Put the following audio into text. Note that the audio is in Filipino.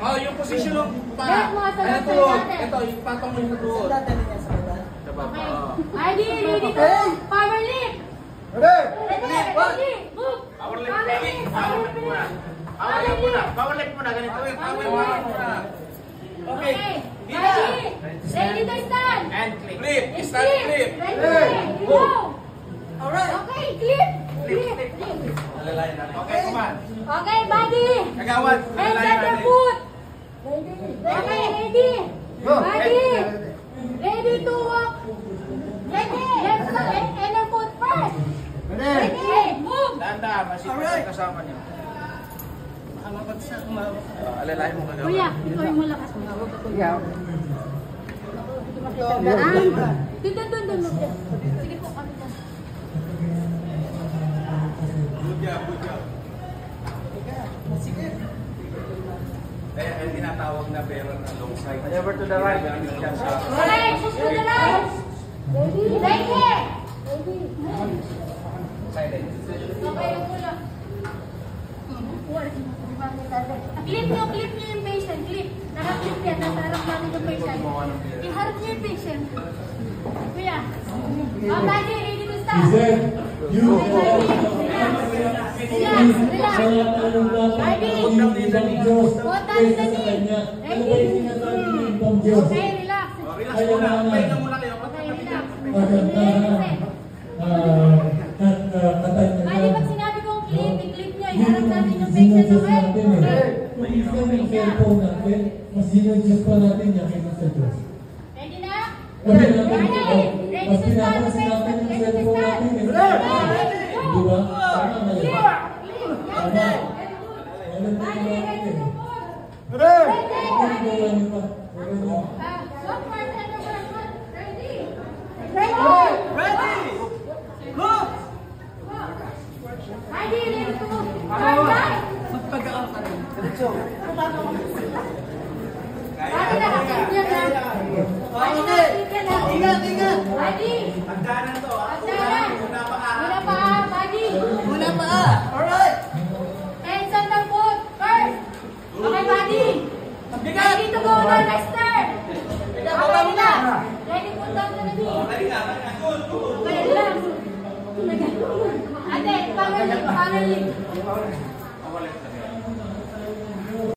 Oh, yung position ng pa. Ano tuwag? Ito, yung patong mo yung tuwag. Okay. Ready, ready to power lift. Ready, move. Power lift muna. Power lift muna. Ganito yung power lift muna. Okay. Ready. Ready to stand. And clip. Stand clip. Ready. Go. Alright. Okay, clip. Clip. Alalayan natin. Okay, kuman. Okay, body. Kagawad. And center foot. Okay, ready. Body. Ready to walk. Ready. Left side. Inner foot first. Ready. Move. Tanda, masipag ang kasama niyo. Alalayan mo kagawad. Kuya, ikaw yung malakas mo. Yeah. Doon. Sige po, kami na. Good job. Sige. Kaya tinatawag na pero na long side. Over to the right. Okay, push to the right. Ready. Ready. Silent. Okay, yung pula. Clip nyo yung patient. Clip. Naka-clip yan. Nasa harap natin yung patient. Iharap nyo yung patient. Kuya. Body, ready to start. Relax. Body. Put on the knee. Ready. Okay, relax. Relax muna. Pahinga muna kayo. Okay, relax. Body, pag sinabi kong clip, i-clip nyo. Iharap natin yung patient. Okay? Ready na? Ready. Ready to start the patient. Ready to start. Go. Clip. Yes, body, ready to move. Ready. One part and the first one. Ready. Ready. Move. Ready, ready to move. Turn right. Magpagaan ka rin. Ready na, clip yan na. Ready na, clip yan na. Ingat. Ready. Hagdanan to. Hagdanan. Muna pa. Muna pa, body. Muna pa. Alright. And center foot first. Okay, body. Ready to go on the next turn. Okay, relax. Ready, put down to the knee. Okay, relax. Ate, power lift. Power lift.